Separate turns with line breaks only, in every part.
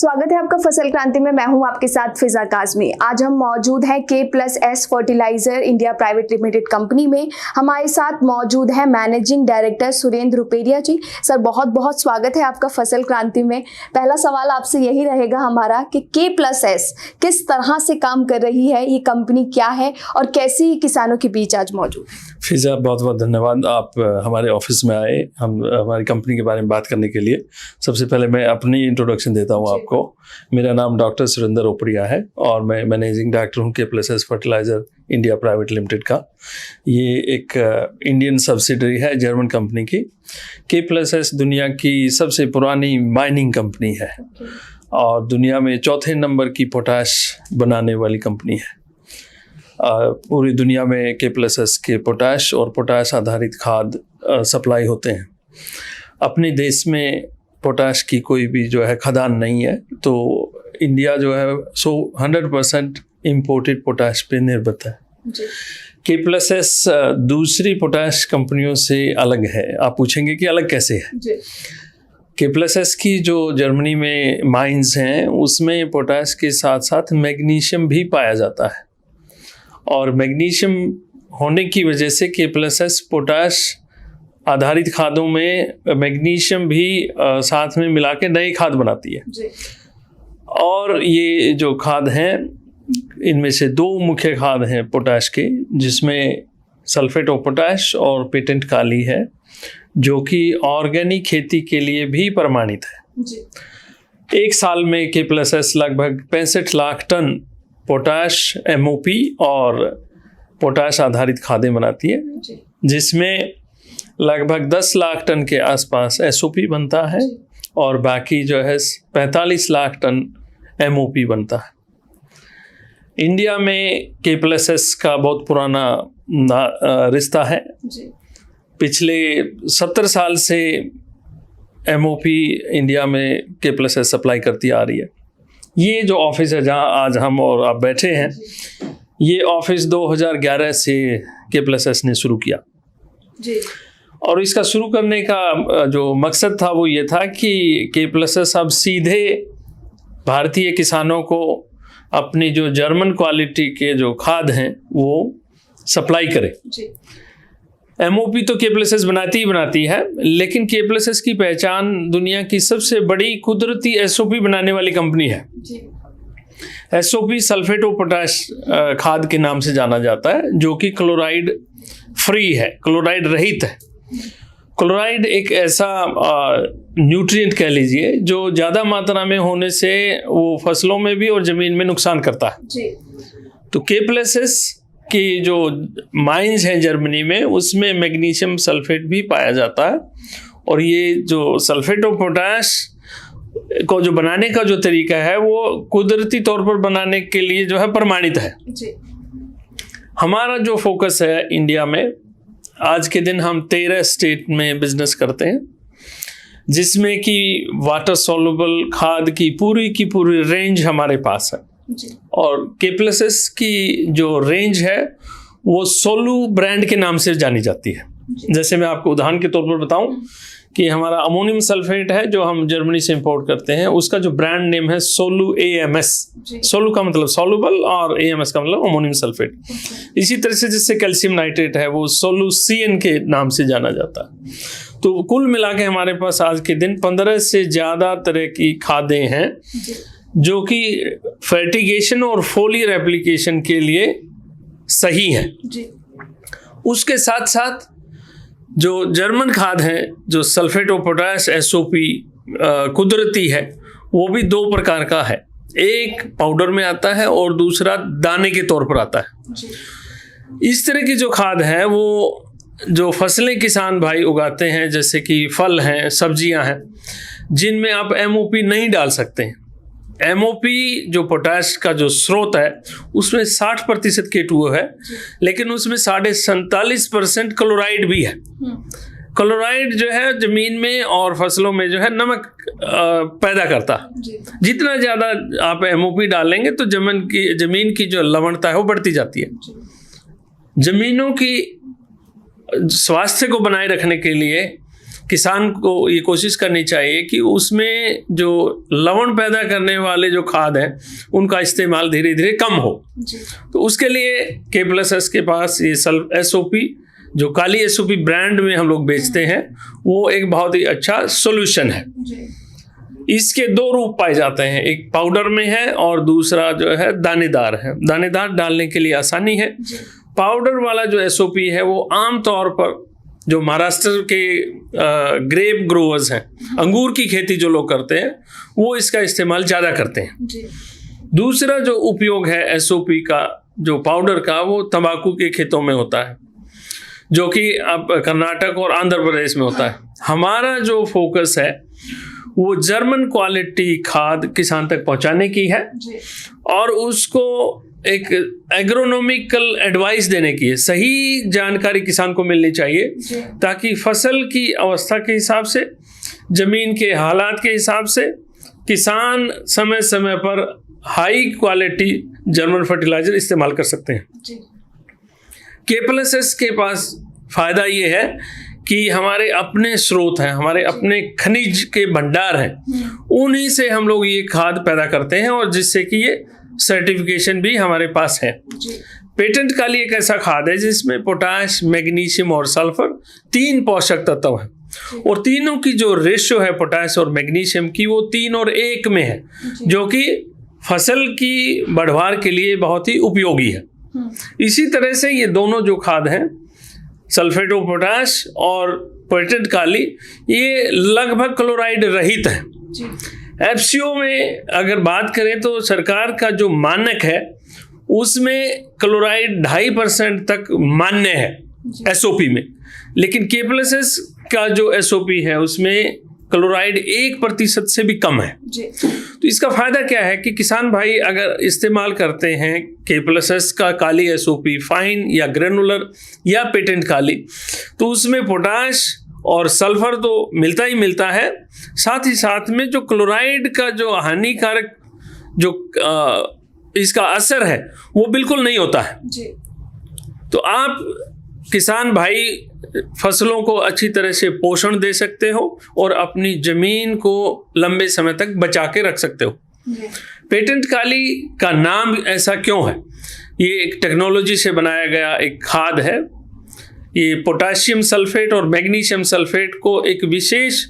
स्वागत है आपका फसल क्रांति में। मैं हूं आपके साथ फिजा काजमी। आज हम मौजूद हैं K+S fertilizer India private limited company में। हमारे साथ मौजूद है managing director Surendra Ruperia ji. Sir बहुत बहुत स्वागत है आपका फसल क्रांति में। पहला सवाल आपसे यही रहेगा हमारा कि K+S किस तरह से काम कर रही है, ये कंपनी क्या है और कैसी किसानों के बीच आज मौजूद है।
फिजा बहुत बहुत धन्यवाद, आप हमारे ऑफिस में आए हमारी कंपनी के बारे में बात करने के लिए। सबसे पहले मैं अपनी इंट्रोडक्शन देता हूँ आपको। मेरा नाम डॉक्टर सुरेंद्र रुपेरिया है और मैं मैनेजिंग डायरेक्टर हूँ K+S fertilizer India private limited का। ये एक इंडियन सब्सिडरी है जर्मन कंपनी की। K+S दुनिया की सबसे पुरानी माइनिंग कंपनी है और दुनिया में चौथे नंबर की पोटाश बनाने वाली कंपनी है। पूरी दुनिया में K+S के पोटाश और पोटाश आधारित खाद सप्लाई होते हैं। अपने देश में पोटाश की कोई भी जो है खदान नहीं है, तो इंडिया जो है 100% इम्पोर्टेड पोटाश पे निर्भर है। K+S दूसरी पोटाश कंपनियों से अलग है। आप पूछेंगे कि अलग कैसे है। K+S की जो जर्मनी में माइंस हैं उसमें पोटाश के साथ साथ मैग्नीशियम भी पाया जाता है और मैग्नीशियम होने की वजह से K+S पोटाश आधारित खादों में मैग्नीशियम भी साथ में मिला के नई खाद बनाती है। और ये जो खाद हैं इनमें से दो मुख्य खाद हैं पोटाश के, जिसमें सल्फेट ऑफ पोटाश और पेटेंट काली है, जो कि ऑर्गेनिक खेती के लिए भी प्रमाणित है। एक साल में K+S लगभग 65 लाख टन पोटाश MOP और पोटाश आधारित खादें बनाती है, जिसमें लगभग 10 लाख टन के आसपास SOP बनता है और बाकी जो है 45 लाख टन MOP बनता है। इंडिया में K+S का बहुत पुराना रिश्ता है। पिछले 70 साल से MOP इंडिया में K+S सप्लाई करती आ रही है। ये जो ऑफिस है जहां आज हम और आप बैठे हैं, ये ऑफिस 2011 से K+S ने शुरू किया जी। और इसका शुरू करने का जो मकसद था वो ये था कि K+S अब सीधे भारतीय किसानों को अपनी जो जर्मन क्वालिटी के जो खाद हैं वो सप्लाई करे जी। MOP तो K+S बनाती ही बनाती है, लेकिन K+S की पहचान दुनिया की सबसे बड़ी कुदरती SOP बनाने वाली कंपनी है जी। SOP सल्फेट ऑफ पोटाश खाद के नाम से जाना जाता है, जो कि क्लोराइड फ्री है, क्लोराइड रहित है। क्लोराइड एक ऐसा न्यूट्रिएंट कह लीजिए जो ज़्यादा मात्रा में होने से वो फसलों में भी और ज़मीन में नुकसान करता है जी। तो K+S की जो माइंस हैं जर्मनी में, उसमें मैग्नीशियम सल्फेट भी पाया जाता है और ये जो सल्फेट ऑफ पोटाश को जो बनाने का जो तरीका है वो कुदरती तौर पर बनाने के लिए जो है प्रमाणित है जी। हमारा जो फोकस है इंडिया में, आज के दिन हम 13 स्टेट में बिजनेस करते हैं, जिसमें कि वाटर सॉल्युबल खाद की पूरी रेंज हमारे पास है जी। और K+S की जो रेंज है वो सोलू ब्रांड के नाम से जानी जाती है। जैसे मैं आपको उदाहरण के तौर पर बताऊं कि हमारा अमोनियम सल्फेट है जो हम जर्मनी से इंपोर्ट करते हैं, उसका जो ब्रांड नेम है सोलू AMS। सोलू का मतलब सॉल्युबल और AMS का मतलब अमोनियम सल्फेट। इसी तरह से जिससे कैल्शियम नाइट्रेट है वो सोलू CN के नाम से जाना जाता है। तो कुल मिला के हमारे पास आज के दिन 15 से ज़्यादा तरह की खादें हैं जो कि फर्टिगेशन और फोलियर एप्लीकेशन के लिए सही है जी। उसके साथ साथ जो जर्मन खाद है, जो सल्फेट ऑफ पोटाश SOP कुदरती है, वो भी दो प्रकार का है। एक पाउडर में आता है और दूसरा दाने के तौर पर आता है जी। इस तरह की जो खाद है वो जो फसलें किसान भाई उगाते हैं, जैसे कि फल हैं, सब्जियां हैं, जिनमें आप MOP नहीं डाल सकते हैं। MOP जो पोटाश का जो स्रोत है उसमें 60% K2O है, लेकिन उसमें 47.5% क्लोराइड भी है। क्लोराइड जो है जमीन में और फसलों में जो है नमक पैदा करता है। जितना ज़्यादा आप MOP डालेंगे तो जमीन की जो लवणता है वो बढ़ती जाती है। जमीनों की स्वास्थ्य को बनाए रखने के लिए किसान को ये कोशिश करनी चाहिए कि उसमें जो लवण पैदा करने वाले जो खाद हैं उनका इस्तेमाल धीरे धीरे कम हो। तो उसके लिए K+S के पास ये SOP जो काली SOP ब्रांड में हम लोग बेचते हैं वो एक बहुत ही अच्छा सोल्यूशन है। इसके दो रूप पाए जाते हैं, एक पाउडर में है और दूसरा जो है दानेदार है। दानेदार डालने के लिए आसानी है। पाउडर वाला जो SOP है वो आमतौर पर जो महाराष्ट्र के ग्रेप ग्रोवर्स हैं, अंगूर की खेती जो लोग करते हैं वो इसका इस्तेमाल ज़्यादा करते हैं। दूसरा जो उपयोग है SOP का जो पाउडर का वो तंबाकू के खेतों में होता है, जो कि अब कर्नाटक और आंध्र प्रदेश में होता है। हमारा जो फोकस है वो जर्मन क्वालिटी खाद किसान तक पहुंचाने की है और उसको एक एग्रोनॉमिकल एडवाइस देने की है। सही जानकारी किसान को मिलनी चाहिए ताकि फसल की अवस्था के हिसाब से, जमीन के हालात के हिसाब से किसान समय समय पर हाई क्वालिटी जर्मन फर्टिलाइजर इस्तेमाल कर सकते हैं। K+S के पास फायदा ये है कि हमारे अपने स्रोत हैं, हमारे अपने खनिज के भंडार हैं, उन्हीं से हम लोग ये खाद पैदा करते हैं और जिससे कि ये सर्टिफिकेशन भी हमारे पास है। पेटेंट काली एक ऐसा खाद है जिसमें पोटाश, मैग्नीशियम और सल्फर 3 पोषक तत्व हैं और तीनों की जो रेशियो है पोटाश और मैग्नीशियम की वो 3 और 1 में है, जो कि फसल की बढ़वार के लिए बहुत ही उपयोगी है। इसी तरह से ये दोनों जो खाद हैं सल्फेट ऑफ पोटाश और पेटेंट काली, ये लगभग क्लोराइड रहित है। FCO में अगर बात करें तो सरकार का जो मानक है उसमें क्लोराइड 2.5% तक मान्य है SOP में, लेकिन K+S का जो SOP है उसमें क्लोराइड 1% से भी कम है। तो इसका फायदा क्या है कि किसान भाई अगर इस्तेमाल करते हैं K+S का काली SOP फाइन या ग्रेनुलर या पेटेंट काली, तो उसमें पोटाश और सल्फर तो मिलता ही मिलता है, साथ ही साथ में जो क्लोराइड का जो हानिकारक जो इसका असर है वो बिल्कुल नहीं होता है। तो आप किसान भाई फसलों को अच्छी तरह से पोषण दे सकते हो और अपनी जमीन को लंबे समय तक बचा के रख सकते हो। पेटेंट काली का नाम ऐसा क्यों है? ये एक टेक्नोलॉजी से बनाया गया एक खाद है। ये पोटाशियम सल्फेट और मैग्नीशियम सल्फेट को एक विशेष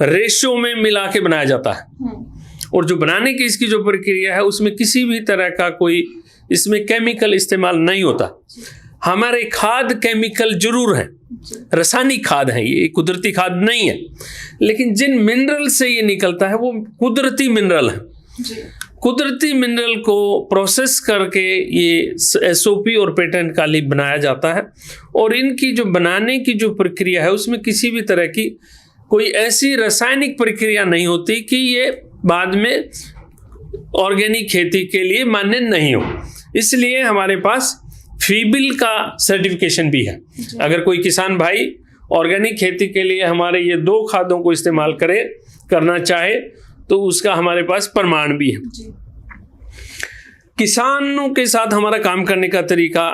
रेशियो में मिला के बनाया जाता है और जो बनाने की इसकी जो प्रक्रिया है उसमें किसी भी तरह का कोई इसमें केमिकल इस्तेमाल नहीं होता। हमारे खाद केमिकल जरूर है, रासायनिक खाद है, ये कुदरती खाद नहीं है, लेकिन जिन मिनरल से ये निकलता है वो कुदरती मिनरल है। कुदरती मिनरल को प्रोसेस करके ये SOP और पेटेंट काली बनाया जाता है और इनकी जो बनाने की जो प्रक्रिया है उसमें किसी भी तरह की कोई ऐसी रासायनिक प्रक्रिया नहीं होती कि ये बाद में ऑर्गेनिक खेती के लिए मान्य नहीं हो। इसलिए हमारे पास फीबिल का सर्टिफिकेशन भी है। अगर कोई किसान भाई ऑर्गेनिक खेती के लिए हमारे ये 2 खादों को इस्तेमाल करना चाहे तो उसका हमारे पास प्रमाण भी है। किसानों के साथ हमारा काम करने का तरीका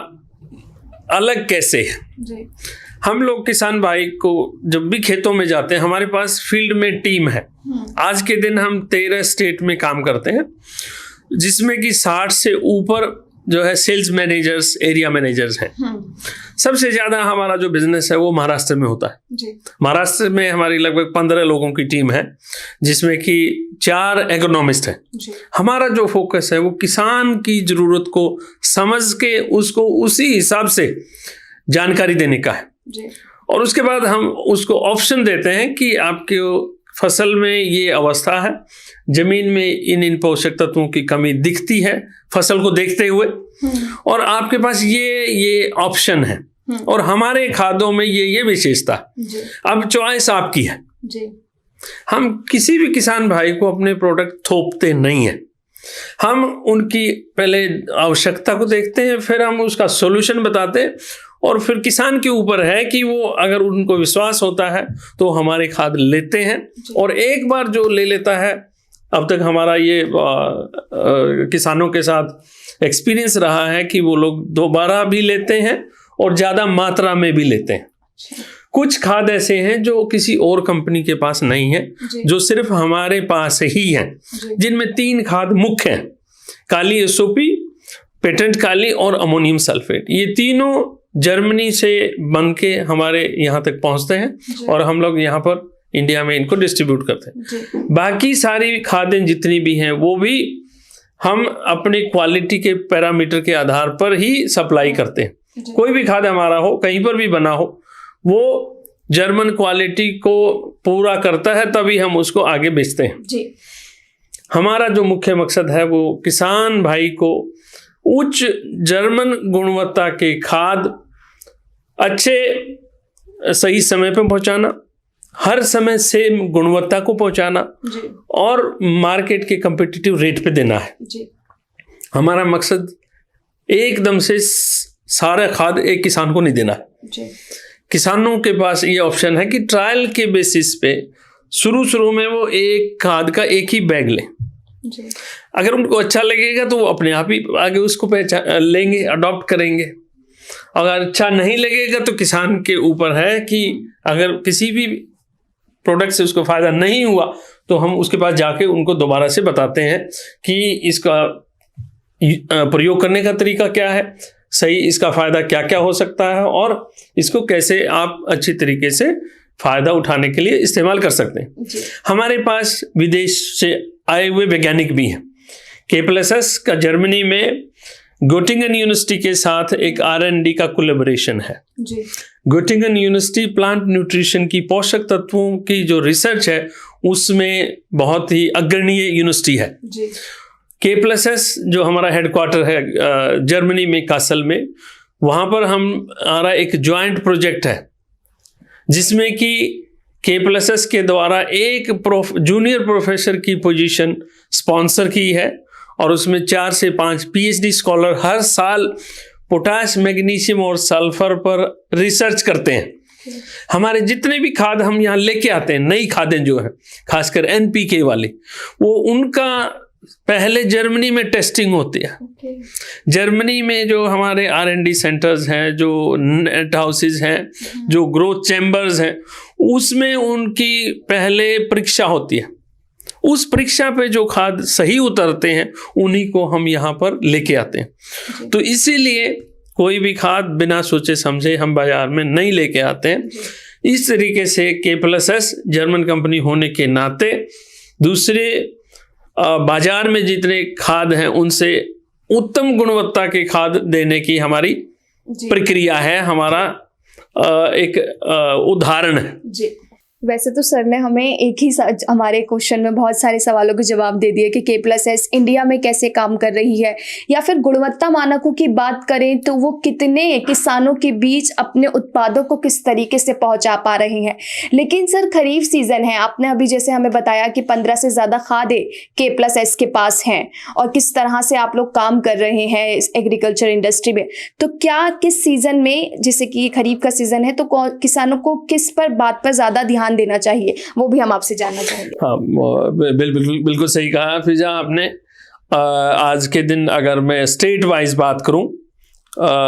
अलग कैसे है? हम लोग किसान भाई को जब भी खेतों में जाते हैं, हमारे पास फील्ड में टीम है। आज के दिन हम 13 स्टेट में काम करते हैं, जिसमें कि 60 से ऊपर जो है सेल्स मैनेजर्स, एरिया मैनेजर्स हैं। सबसे ज़्यादा हमारा जो बिजनेस है वो महाराष्ट्र में होता है। महाराष्ट्र में हमारी लगभग 15 लोगों की टीम है, जिसमें कि 4 एग्रोनॉमिस्ट हैं। हमारा जो फोकस है वो किसान की ज़रूरत को समझ के उसको उसी हिसाब से जानकारी देने का है और उसके बाद हम उसको ऑप्शन देते हैं कि आपके फसल में ये अवस्था है, जमीन में इन पोषक तत्वों की कमी दिखती है फसल को देखते हुए, और आपके पास ये ऑप्शन है और हमारे खादों में ये विशेषता। अब चॉइस आपकी है। हम किसी भी किसान भाई को अपने प्रोडक्ट थोपते नहीं है। हम उनकी पहले आवश्यकता को देखते हैं, फिर हम उसका सॉल्यूशन बताते हैं और फिर किसान के ऊपर है कि वो अगर उनको विश्वास होता है तो हमारे खाद लेते हैं। और एक बार जो ले लेता है, अब तक हमारा ये किसानों के साथ एक्सपीरियंस रहा है कि वो लोग दोबारा भी लेते हैं और ज़्यादा मात्रा में भी लेते हैं।
कुछ खाद ऐसे हैं जो किसी और कंपनी के पास नहीं है, जो सिर्फ हमारे पास ही हैं, जिनमें 3 खाद मुख्य हैं, काली एसओपी, पेटेंट काली और अमोनियम सल्फेट। ये तीनों जर्मनी से बन के हमारे यहाँ तक पहुँचते हैं और हम लोग यहाँ पर इंडिया में इनको डिस्ट्रीब्यूट करते हैं। बाकी सारी खादें जितनी भी हैं वो भी हम अपनी क्वालिटी के पैरामीटर के आधार पर ही सप्लाई करते हैं। कोई भी खाद हमारा हो, कहीं पर भी बना हो, वो जर्मन क्वालिटी को पूरा करता है, तभी हम उसको आगे बेचते हैं जी। हमारा जो मुख्य मकसद है वो किसान भाई को उच्च जर्मन गुणवत्ता के खाद अच्छे सही समय पे पहुंचाना, हर समय सेम गुणवत्ता को पहुंचाना और मार्केट के कम्पिटिटिव रेट पे देना है जी। हमारा मकसद एकदम से सारा खाद एक किसान को नहीं देना है जी। किसानों के पास ये ऑप्शन है कि ट्रायल के बेसिस पे शुरू में वो एक खाद का एक ही बैग लें जी। अगर उनको अच्छा लगेगा तो वो अपने आप ही आगे उसको पहचान लेंगे, अडॉप्ट करेंगे। अगर अच्छा नहीं लगेगा तो किसान के ऊपर है कि अगर किसी भी प्रोडक्ट से उसको फायदा नहीं हुआ तो हम उसके पास जाके उनको दोबारा से बताते हैं कि इसका प्रयोग करने का तरीका क्या है, सही इसका फायदा क्या क्या हो सकता है और इसको कैसे आप अच्छी तरीके से फायदा उठाने के लिए इस्तेमाल कर सकते हैं। हमारे पास विदेश से आए हुए वैज्ञानिक भी हैं। K+S का जर्मनी में गोटिंगन यूनिवर्सिटी के साथ एक R&D का कोलैबोरेशन है जी। गोटिंगन यूनिवर्सिटी प्लांट न्यूट्रिशन की पोषक तत्वों की जो रिसर्च है उसमें बहुत ही अग्रणीय यूनिवर्सिटी है जी। K+S जो हमारा हेडक्वार्टर है जर्मनी में कासल में, वहाँ पर हमारा एक ज्वाइंट प्रोजेक्ट है जिसमें कि K+S के द्वारा एक जूनियर प्रोफेसर की पोजीशन स्पॉन्सर की है और उसमें 4 से 5 PhD स्कॉलर हर साल पोटाश, मैग्नीशियम और सल्फर पर रिसर्च करते हैं। हमारे जितने भी खाद हम यहाँ लेके आते हैं, नई खादें जो हैं खासकर NPK वाली, वो उनका पहले जर्मनी में टेस्टिंग होती है। जर्मनी में जो हमारे R&D सेंटर्स हैं, जो नेट हाउसेज हैं, जो ग्रोथ चैम्बर्स हैं, उसमें उनकी पहले परीक्षा होती है। उस परीक्षा पे जो खाद सही उतरते हैं उन्हीं को हम यहाँ पर लेके आते हैं। तो इसीलिए कोई भी खाद बिना सोचे समझे हम बाजार में नहीं लेके आते हैं। इस तरीके से K+S जर्मन कंपनी होने के नाते दूसरे बाजार में जितने खाद हैं उनसे उत्तम गुणवत्ता के खाद देने की हमारी प्रक्रिया है, हमारा एक उदाहरण है जी।
वैसे तो सर ने हमें एक ही हमारे क्वेश्चन में बहुत सारे सवालों के जवाब दे दिए कि K+S इंडिया में कैसे काम कर रही है, या फिर गुणवत्ता मानकों की बात करें तो वो कितने किसानों के बीच अपने उत्पादों को किस तरीके से पहुंचा पा रहे हैं। लेकिन सर खरीफ सीजन है, आपने अभी जैसे हमें बताया कि 15 से ज़्यादा खादें K+S के पास हैं और किस तरह से आप लोग काम कर रहे हैं एग्रीकल्चर इंडस्ट्री में, तो क्या किस सीज़न में, जैसे कि खरीफ का सीज़न है, तो किसानों को किस पर बात पर ज़्यादा ध्यान देना चाहिए, वो भी हम आपसे जानना चाहेंगे।
हाँ, बिल्कुल सही कहा फिजा आपने। आज के दिन अगर मैं स्टेट वाइज बात करूं,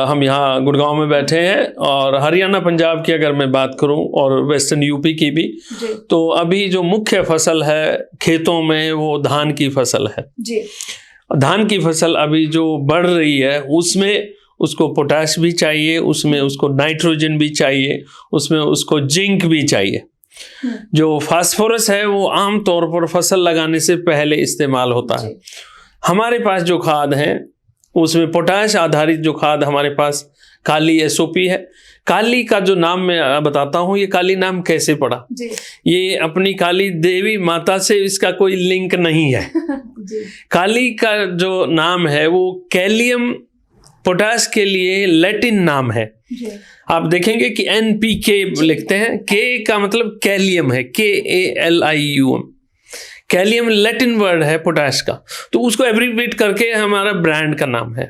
हम यहाँ गुड़गांव में बैठे हैं और हरियाणा पंजाब की अगर मैं बात करूं और वेस्टर्न यूपी की भी, तो अभी जो मुख्य फसल है खेतों में वो धान की फसल है जी। धान की फसल अभी जो बढ़ रही है उसमें उसको पोटाश भी चाहिए, उसमें उसको नाइट्रोजन भी चाहिए, उसमें उसको जिंक भी चाहिए। जो फास्फोरस है वो आम तौर पर फसल लगाने से पहले इस्तेमाल होता है। हमारे पास जो खाद है उसमें पोटाश आधारित जो खाद हमारे पास काली एसओपी है। काली का जो नाम मैं बताता हूँ, ये काली नाम कैसे पड़ा, ये अपनी काली देवी माता से इसका कोई लिंक नहीं है। काली का जो नाम है वो कैलियम पोटाश के लिए लैटिन नाम है। आप देखेंगे कि NPK लिखते हैं, K का मतलब कैलियम है, KALIUM। कैलियम लैटिन वर्ड है पोटाश का, तो उसको एब्रीविएट करके हमारा ब्रांड का नाम है।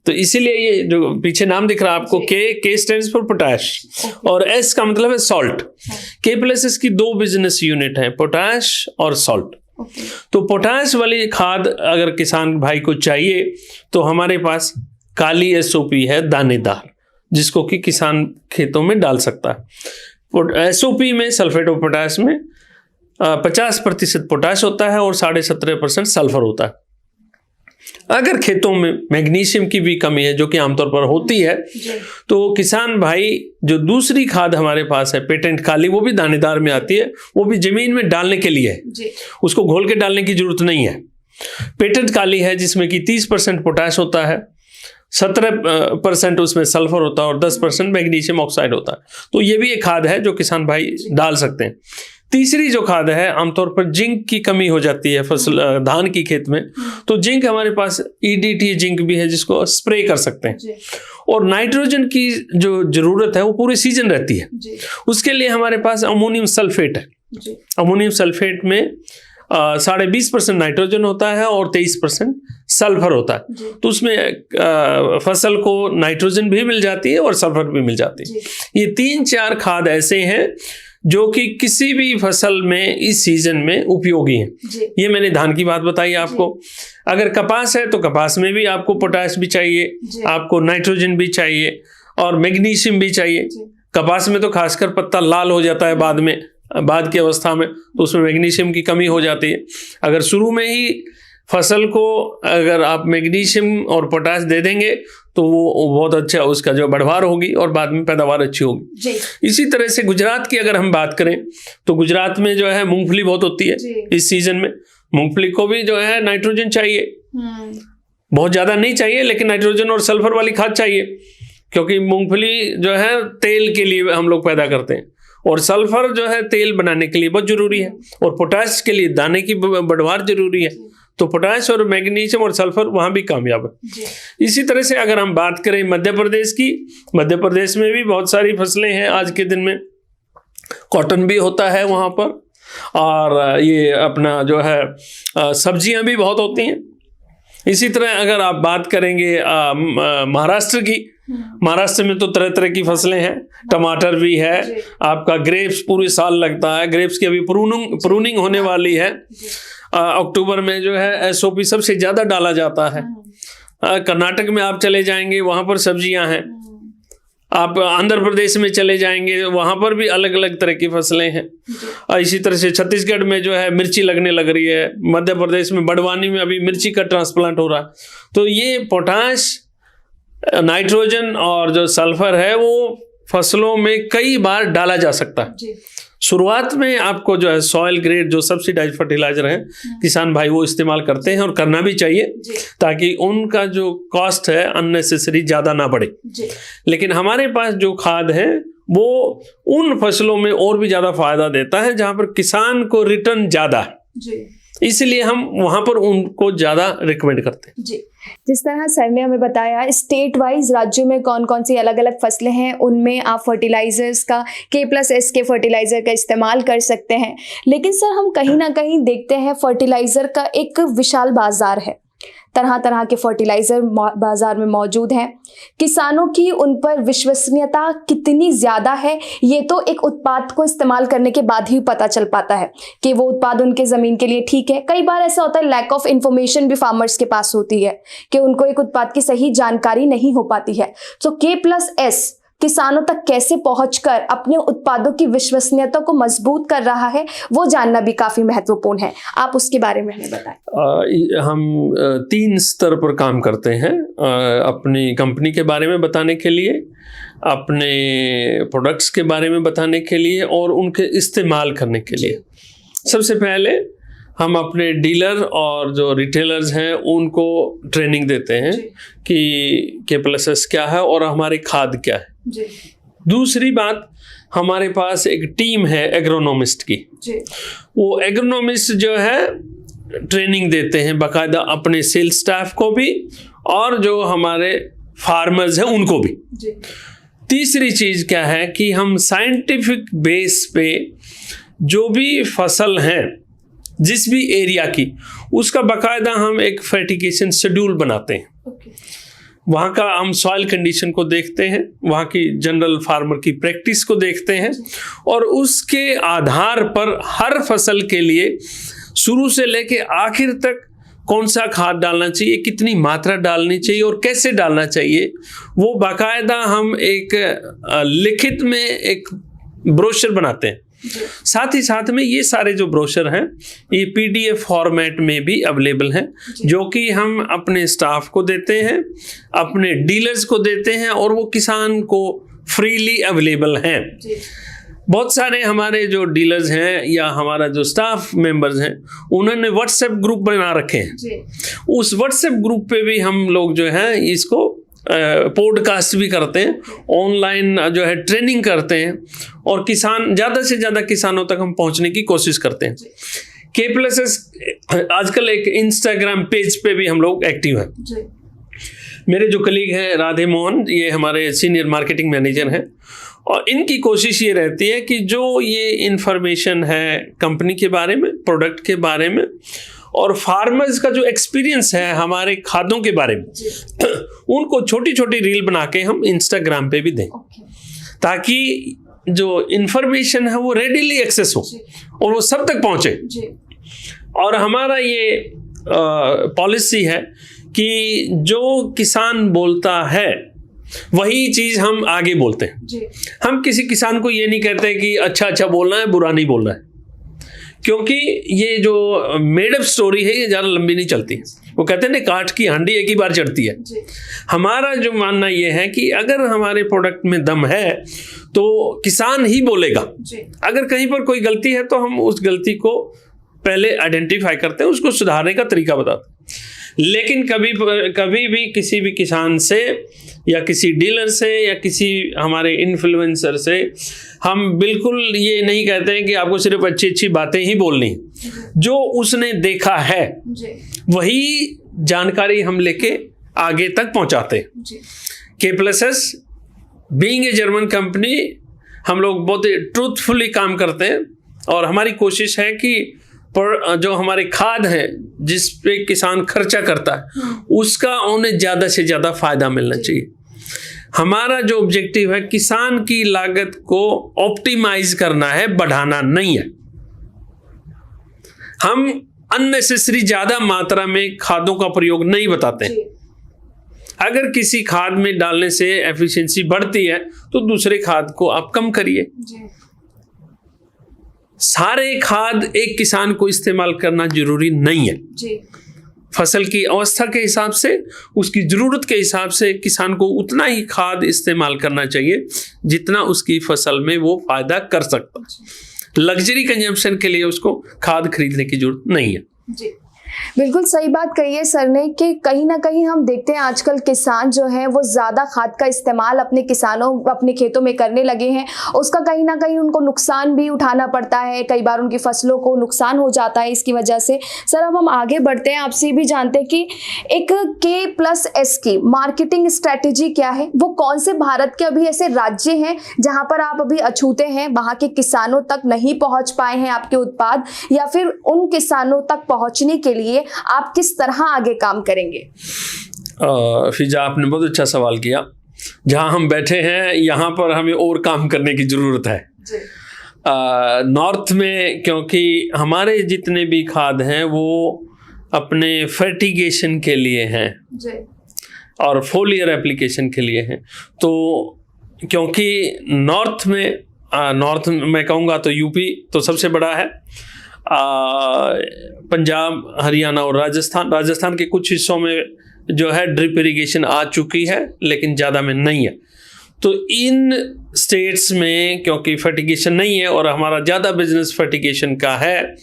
तो इसीलिए ये जो पीछे नाम दिख रहा है आपको, K स्टैंड्स फॉर पोटाश और S का मतलब है सॉल्ट। K+S की 2 बिजनेस यूनिट है, पोटाश और सॉल्ट। तो पोटाश वाली खाद अगर किसान भाई को चाहिए तो हमारे पास काली एसओपी है दानेदार, जिसको कि किसान खेतों में डाल सकता है।
SOP में सल्फेट ऑफ पोटाश में 50% पोटाश होता है और 17.5% सल्फर होता है। अगर खेतों में मैग्नीशियम की भी कमी है, जो कि आमतौर पर होती है, तो किसान भाई जो दूसरी खाद हमारे पास है पेटेंट काली, वो भी दानेदार में आती है, वो भी जमीन में डालने के लिए है, उसको घोल के डालने की जरूरत नहीं है। पेटेंट काली है जिसमें कि 30% पोटाश होता है, 17% उसमें सल्फर होता है और 10% मैग्नीशियम ऑक्साइड होता है। तो ये भी एक खाद है जो किसान भाई डाल सकते हैं। तीसरी जो खाद है, आमतौर पर जिंक की कमी हो जाती है फसल धान की खेत में, तो जिंक हमारे पास EDT जिंक भी है जिसको स्प्रे कर सकते हैं। और नाइट्रोजन की जो जरूरत है वो पूरे सीजन रहती है, उसके लिए हमारे पास अमोनियम सल्फेट है। अमोनियम सल्फेट में 20.5% नाइट्रोजन होता है और 23% सल्फर होता है। तो उसमें फसल को नाइट्रोजन भी मिल जाती है और सल्फर भी मिल जाती है। ये 3-4 खाद ऐसे हैं जो कि किसी भी फसल में इस सीजन में उपयोगी हैं। ये मैंने धान की बात बताई आपको। अगर कपास है तो कपास में भी आपको पोटाश भी चाहिए, आपको नाइट्रोजन भी चाहिए और मैग्नीशियम भी चाहिए। कपास में तो खासकर पत्ता लाल हो जाता है बाद की अवस्था में, तो उसमें मैग्नीशियम की कमी हो जाती है। अगर शुरू में ही फसल को अगर आप मैग्नीशियम और पोटाश दे देंगे तो वो बहुत अच्छा उसका जो बढ़वार होगी और बाद में पैदावार अच्छी होगी। इसी तरह से गुजरात की अगर हम बात करें तो गुजरात में जो है मूंगफली बहुत होती है इस सीजन में। मूंगफली को भी जो है नाइट्रोजन चाहिए, बहुत ज़्यादा नहीं चाहिए, लेकिन नाइट्रोजन और सल्फर वाली खाद चाहिए, क्योंकि मूंगफली जो है तेल के लिए हम लोग पैदा करते हैं और सल्फर जो है तेल बनाने के लिए बहुत जरूरी है और पोटाश के लिए दाने की बढ़वार जरूरी है। तो पोटाश और मैग्नीशियम और सल्फर वहाँ भी कामयाब है। इसी तरह से अगर हम बात करें मध्य प्रदेश की, मध्य प्रदेश में भी बहुत सारी फसलें हैं आज के दिन में। कॉटन भी होता है वहाँ पर और ये अपना जो है सब्जियाँ भी बहुत होती हैं। इसी तरह अगर आप बात करेंगे महाराष्ट्र की, महाराष्ट्र में तो तरह तरह की फसलें हैं। टमाटर भी है, आपका ग्रेप्स पूरे साल लगता है, ग्रेप्स की अभी प्रूनिंग होने वाली है। अक्टूबर में जो है SOP सबसे ज़्यादा डाला जाता है। कर्नाटक में आप चले जाएंगे वहाँ पर सब्जियां हैं। आप आंध्र प्रदेश में चले जाएंगे वहाँ पर भी अलग अलग तरह की फसलें हैं। इसी तरह से छत्तीसगढ़ में जो है मिर्ची लगने लग रही है। मध्य प्रदेश में बड़वानी में अभी मिर्ची का ट्रांसप्लांट हो रहा है। तो ये पोटाश, नाइट्रोजन और जो सल्फर है वो फसलों में कई बार डाला जा सकता है। शुरुआत में आपको जो है सॉइल ग्रेड जो सब्सिडाइज फर्टिलाइजर है किसान भाई वो इस्तेमाल करते हैं और करना भी चाहिए, ताकि उनका जो कॉस्ट है अननेसेसरी ज़्यादा ना बढ़े। लेकिन हमारे पास जो खाद है वो उन फसलों में और भी ज़्यादा फायदा देता है जहाँ पर किसान को रिटर्न ज़्यादा है, इसलिए हम वहाँ पर उनको ज़्यादा रिकमेंड करते हैं।
जी, जिस तरह सर ने हमें बताया स्टेट वाइज राज्यों में कौन कौन सी अलग अलग फसलें हैं, उनमें आप फर्टिलाइजर्स का K+S के फर्टिलाइजर का इस्तेमाल कर सकते हैं। लेकिन सर हम कहीं ना कहीं देखते हैं फर्टिलाइजर का एक विशाल बाजार है, तरह तरह के फर्टिलाइजर बाजार में मौजूद हैं। किसानों की उन पर विश्वसनीयता कितनी ज़्यादा है ये तो एक उत्पाद को इस्तेमाल करने के बाद ही पता चल पाता है कि वो उत्पाद उनके ज़मीन के लिए ठीक है। कई बार ऐसा होता है लैक ऑफ इन्फॉर्मेशन भी फार्मर्स के पास होती है कि उनको एक उत्पाद की सही जानकारी नहीं हो पाती है। तो K+S किसानों तक कैसे पहुंचकर अपने उत्पादों की विश्वसनीयता को मजबूत कर रहा है वो जानना भी काफी महत्वपूर्ण है। आप उसके बारे में हमें बताएं।
हम 3 स्तर पर काम करते हैं अपनी कंपनी के बारे में बताने के लिए, अपने प्रोडक्ट्स के बारे में बताने के लिए और उनके इस्तेमाल करने के लिए। सबसे पहले हम अपने डीलर और जो रिटेलर्स हैं उनको ट्रेनिंग देते हैं कि K+S क्या है और हमारी खाद क्या है। दूसरी बात, हमारे पास एक टीम है एग्रोनॉमिस्ट की। वो एग्रोनॉमिस्ट जो है ट्रेनिंग देते हैं बाकायदा अपने सेल्स स्टाफ को भी और जो हमारे फार्मर्स हैं उनको भी। तीसरी चीज़ क्या है कि हम साइंटिफिक बेस पे जो भी फसल है जिस भी एरिया की, उसका बाकायदा हम एक फर्टिगेशन शेड्यूल बनाते हैं। वहाँ का हम सॉइल कंडीशन को देखते हैं, वहाँ की जनरल फार्मर की प्रैक्टिस को देखते हैं और उसके आधार पर हर फसल के लिए शुरू से लेके आखिर तक कौन सा खाद डालना चाहिए, कितनी मात्रा डालनी चाहिए और कैसे डालना चाहिए, वो बाकायदा हम एक लिखित में एक ब्रोशर बनाते हैं। साथ ही साथ में ये सारे जो ब्रोशर हैं ये PDF फॉर्मेट में भी अवेलेबल हैं, जो कि हम अपने स्टाफ को देते हैं, अपने डीलर्स को देते हैं और वो किसान को फ्रीली अवेलेबल हैं। बहुत सारे हमारे जो डीलर्स हैं या हमारा जो स्टाफ मेंबर्स हैं उन्होंने व्हाट्सएप ग्रुप बना रखे हैं। उस व्हाट्सएप ग्रुप पे भी हम लोग जो है इसको पॉडकास्ट भी करते हैं, ऑनलाइन जो है ट्रेनिंग करते हैं और किसान ज़्यादा से ज़्यादा किसानों तक हम पहुंचने की कोशिश करते हैं। K+S आजकल एक इंस्टाग्राम पेज पे भी हम लोग एक्टिव हैं। मेरे जो कलीग हैं राधे मोहन, ये हमारे सीनियर मार्केटिंग मैनेजर हैं और इनकी कोशिश ये रहती है कि जो ये इंफॉर्मेशन है कंपनी के बारे में, प्रोडक्ट के बारे में और फार्मर्स का जो एक्सपीरियंस है हमारे खादों के बारे में, उनको छोटी छोटी रील बना के हम इंस्टाग्राम पे भी दें, ताकि जो इंफॉर्मेशन है वो रेडीली एक्सेस हो और वो सब तक पहुंचे। और हमारा ये पॉलिसी है कि जो किसान बोलता है वही चीज़ हम आगे बोलते हैं। हम किसी किसान को ये नहीं कहते कि अच्छा अच्छा बोलना है, बुरा नहीं बोलना है, क्योंकि ये जो मेड अप स्टोरी है ये ज़्यादा लंबी नहीं चलती। वो कहते हैं ना, काठ की हांडी एक ही बार चढ़ती है। हमारा जो मानना ये है कि अगर हमारे प्रोडक्ट में दम है तो किसान ही बोलेगा। अगर कहीं पर कोई गलती है तो हम उस गलती को पहले आइडेंटिफाई करते हैं, उसको सुधारने का तरीका बताते हैं। लेकिन कभी भी किसी भी किसान से या किसी डीलर से या किसी हमारे इन्फ्लुएंसर से हम बिल्कुल ये नहीं कहते हैं कि आपको सिर्फ अच्छी अच्छी बातें ही बोलनी। जो उसने देखा है वही जानकारी हम लेके आगे तक पहुंचाते हैं। K+S being a German company, हम लोग बहुत ट्रूथफुली काम करते हैं और हमारी कोशिश है कि पर जो हमारे खाद हैं जिस पे किसान खर्चा करता है उसका उन्हें ज़्यादा से ज़्यादा फायदा मिलना चाहिए। हमारा जो ऑब्जेक्टिव है किसान की लागत को ऑप्टिमाइज करना है, बढ़ाना नहीं है। हम अननेसेसरी ज़्यादा मात्रा में खादों का प्रयोग नहीं बताते हैं। अगर किसी खाद में डालने से एफिशिएंसी बढ़ती है तो दूसरे खाद को आप कम करिए। सारे खाद एक किसान को इस्तेमाल करना जरूरी नहीं है। फसल की अवस्था के हिसाब से, उसकी ज़रूरत के हिसाब से किसान को उतना ही खाद इस्तेमाल करना चाहिए जितना उसकी फसल में वो फायदा कर सकता है। लग्जरी कंजम्पशन के लिए उसको खाद खरीदने की जरूरत नहीं है।
बिल्कुल सही बात कही है सर ने कि कहीं ना कहीं हम देखते हैं आजकल किसान जो है वो ज़्यादा खाद का इस्तेमाल अपने खेतों में करने लगे हैं। उसका कहीं ना कहीं उनको नुकसान भी उठाना पड़ता है, कई बार उनकी फसलों को नुकसान हो जाता है इसकी वजह से। सर अब हम आगे बढ़ते हैं, आपसे भी जानते हैं कि एक K+S की मार्केटिंग स्ट्रैटेजी क्या है, वो कौन से भारत के अभी ऐसे राज्य हैं जहाँ पर आप अभी अछूते हैं, वहाँ के किसानों तक नहीं पहुँच पाए हैं आपके उत्पाद, या फिर उन किसानों तक पहुँचने के लिए आप किस तरह आगे काम करेंगे?
फिजा, आपने बहुत अच्छा सवाल किया। जहां हम बैठे हैं यहाँ पर हमें और काम करने की ज़रूरत है। नॉर्थ में क्योंकि हमारे जितने भी खाद हैं वो अपने फर्टिगेशन के लिए हैं और फोलियर एप्लीकेशन के लिए हैं, तो क्योंकि नॉर्थ में मैं कहूँगा तो यूपी तो सबसे बड़ा है, पंजाब, हरियाणा और राजस्थान के कुछ हिस्सों में जो है ड्रिप इरिगेशन आ चुकी है लेकिन ज़्यादा में नहीं है। तो इन स्टेट्स में क्योंकि फर्टिगेशन नहीं है और हमारा ज़्यादा बिजनेस फर्टिगेशन का है,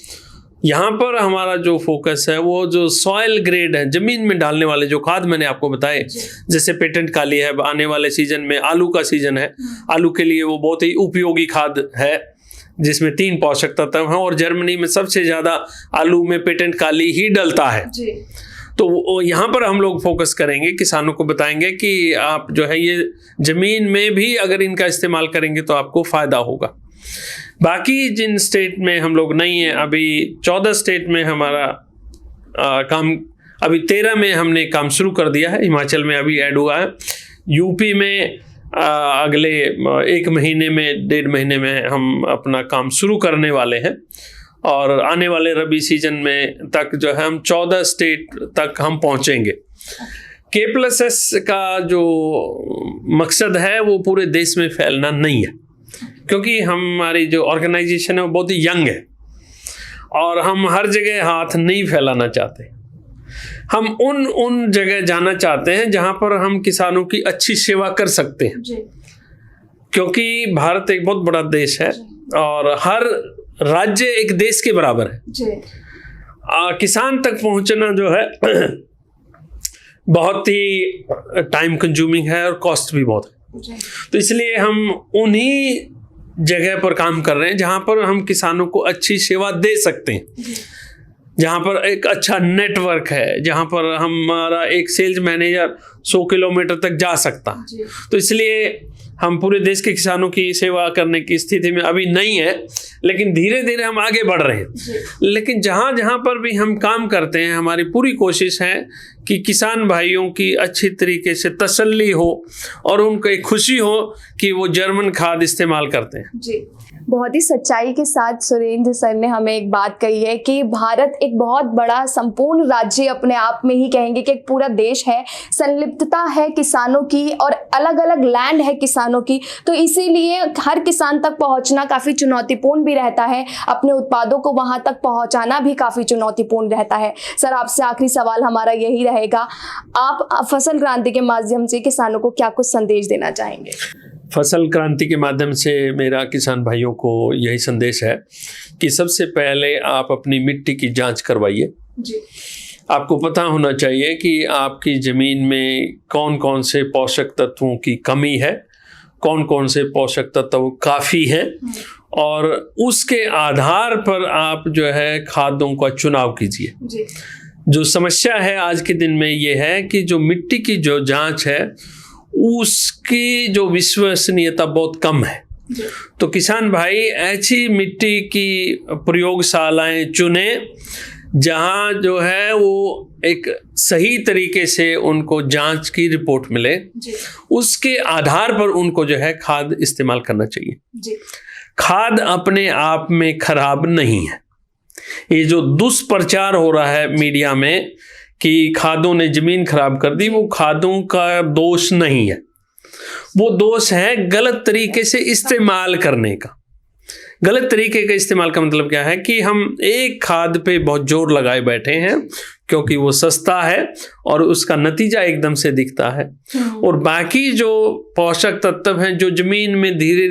यहाँ पर हमारा जो फोकस है वो जो सॉइल ग्रेड है, ज़मीन में डालने वाले जो खाद मैंने आपको बताए, जैसे पेटेंट काली है, आने वाले सीजन में आलू का सीजन है, आलू के लिए वो बहुत ही उपयोगी खाद है जिसमें 3 पोषक तत्व हैं और जर्मनी में सबसे ज़्यादा आलू में पेटेंट काली ही डलता है। तो यहाँ पर हम लोग फोकस करेंगे, किसानों को बताएंगे कि आप जो है ये ज़मीन में भी अगर इनका इस्तेमाल करेंगे तो आपको फ़ायदा होगा। बाकी जिन स्टेट में हम लोग नहीं हैं, अभी 14 स्टेट में हमारा काम, अभी 13 में हमने काम शुरू कर दिया है, हिमाचल में अभी ऐड हुआ है, यूपी में अगले 1 महीने में 1.5 महीने में हम अपना काम शुरू करने वाले हैं और आने वाले रबी सीजन में तक जो है हम 14 स्टेट तक हम पहुंचेंगे। K+S का जो मकसद है वो पूरे देश में फैलना नहीं है, क्योंकि हमारी जो ऑर्गेनाइजेशन है वो बहुत ही यंग है और हम हर जगह हाथ नहीं फैलाना चाहते। हम उन जगह जाना चाहते हैं जहां पर हम किसानों की अच्छी सेवा कर सकते हैं
जी।
क्योंकि भारत एक बहुत बड़ा देश है और हर राज्य एक देश के बराबर है
जी।
किसान तक पहुंचना जो है बहुत ही टाइम कंज्यूमिंग है और कॉस्ट भी बहुत है
जी।
तो इसलिए हम उन्हीं जगह पर काम कर रहे हैं जहां पर हम किसानों को अच्छी सेवा दे सकते हैं, जहां पर एक अच्छा नेटवर्क है, जहां पर हमारा एक सेल्स मैनेजर 100 किलोमीटर तक जा सकता है। तो इसलिए हम पूरे देश के किसानों की सेवा करने की स्थिति में अभी नहीं है, लेकिन धीरे धीरे हम आगे बढ़ रहे हैं। लेकिन जहां जहां पर भी हम काम करते हैं हमारी पूरी कोशिश है कि किसान भाइयों की अच्छी तरीके से तसल्ली हो और उनको एक खुशी हो कि वो जर्मन खाद इस्तेमाल करते हैं।
जी, बहुत ही सच्चाई के साथ सुरेंद्र सर ने हमें एक बात कही है कि भारत एक बहुत बड़ा संपूर्ण राज्य अपने आप में ही कहेंगे कि एक पूरा देश है, संलिप्तता है किसानों की और अलग अलग लैंड है किसानों की, तो इसीलिए हर किसान तक पहुंचना काफ़ी चुनौतीपूर्ण भी रहता है, अपने उत्पादों को वहां तक पहुंचाना भी काफ़ी चुनौतीपूर्ण रहता है। सर, आपसे आखिरी सवाल हमारा यही रहेगा, आप फसल क्रांति के माध्यम से किसानों को क्या कुछ संदेश देना चाहेंगे?
फसल क्रांति के माध्यम से मेरा किसान भाइयों को यही संदेश है कि सबसे पहले आप अपनी मिट्टी की जांच करवाइए।
जी।
आपको पता होना चाहिए कि आपकी ज़मीन में कौन कौन से पोषक तत्वों की कमी है, कौन कौन से पोषक तत्व काफ़ी हैं, और उसके आधार पर आप जो है खादों का चुनाव कीजिए।
जी।
जो समस्या है आज के दिन में ये है कि जो मिट्टी की जो जांच है उसकी जो विश्वसनीयता बहुत कम है। तो किसान भाई ऐसी मिट्टी की प्रयोगशालाएं चुने जहां जो है वो एक सही तरीके से उनको जांच की रिपोर्ट मिले, उसके आधार पर उनको जो है खाद इस्तेमाल करना चाहिए।
जी।
खाद अपने आप में खराब नहीं है। ये जो दुष्प्रचार हो रहा है मीडिया में कि खादों ने जमीन खराब कर दी, वो खादों का दोष नहीं है, वो दोष है गलत तरीके से इस्तेमाल करने का। गलत तरीके का इस्तेमाल का मतलब क्या है कि हम एक खाद पे बहुत जोर लगाए बैठे हैं क्योंकि वो सस्ता है और उसका नतीजा एकदम से दिखता है, और बाकी जो पोषक तत्व हैं जो जमीन में धीरे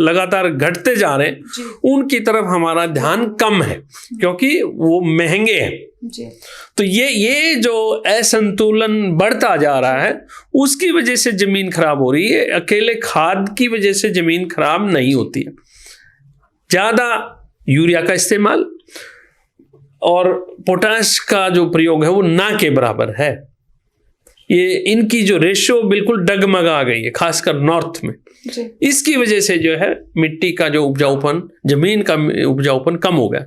लगातार घटते जा रहे हैं उनकी तरफ हमारा ध्यान कम है क्योंकि वो महंगे हैं। तो ये जो असंतुलन बढ़ता जा रहा है उसकी वजह से जमीन खराब हो रही है। अकेले खाद की वजह से जमीन खराब नहीं होती है। ज़्यादा यूरिया का इस्तेमाल और पोटाश का जो प्रयोग है वो ना के बराबर है। ये इनकी जो रेशो बिल्कुल डगमगा गई है, खासकर नॉर्थ में। इसकी वजह से जो है मिट्टी का जो उपजाऊपन, जमीन का उपजाऊपन कम हो गया।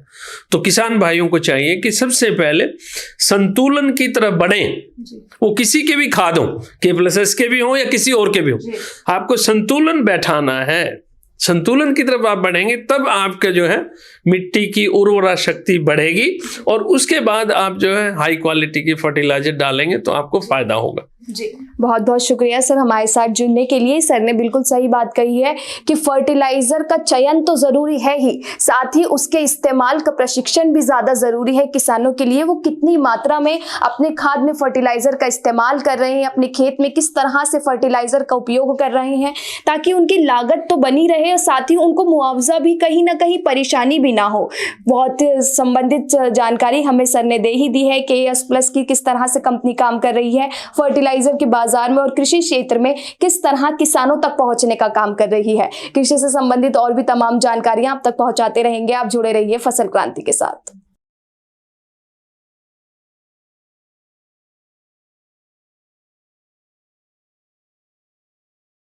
तो किसान भाइयों को चाहिए कि सबसे पहले संतुलन की तरफ बढ़ें। वो किसी के भी खाद हो, K+S के भी हो या किसी और के भी हो, आपको संतुलन बैठाना है। संतुलन की तरफ आप बढ़ेंगे तब आपका जो है मिट्टी की उर्वरा शक्ति बढ़ेगी और उसके बाद आप जो है हाई क्वालिटी की फर्टिलाइजर डालेंगे तो आपको फायदा होगा।
जी, बहुत बहुत शुक्रिया सर हमारे साथ जुड़ने के लिए। सर ने बिल्कुल सही बात कही है कि फर्टिलाइजर का चयन तो ज़रूरी है ही, साथ ही उसके इस्तेमाल का प्रशिक्षण भी ज़्यादा ज़रूरी है किसानों के लिए। वो कितनी मात्रा में अपने खाद में फर्टिलाइजर का इस्तेमाल कर रहे हैं, अपने खेत में किस तरह से फर्टिलाइजर का उपयोग कर रहे हैं, ताकि उनकी लागत तो बनी रहे और साथ ही उनको मुआवजा भी कहीं ना कहीं परेशानी भी ना हो। बहुत संबंधित जानकारी हमें सर ने दे ही दी है कि K+S की किस तरह से कंपनी काम कर रही है, फर्टिलाइजर के बाजार में और कृषि क्षेत्र में किस तरह किसानों तक पहुंचने का काम कर रही है। कृषि से संबंधित और भी तमाम जानकारियां आप तक पहुंचाते रहेंगे। आप जुड़े रहिए फसल क्रांति के साथ।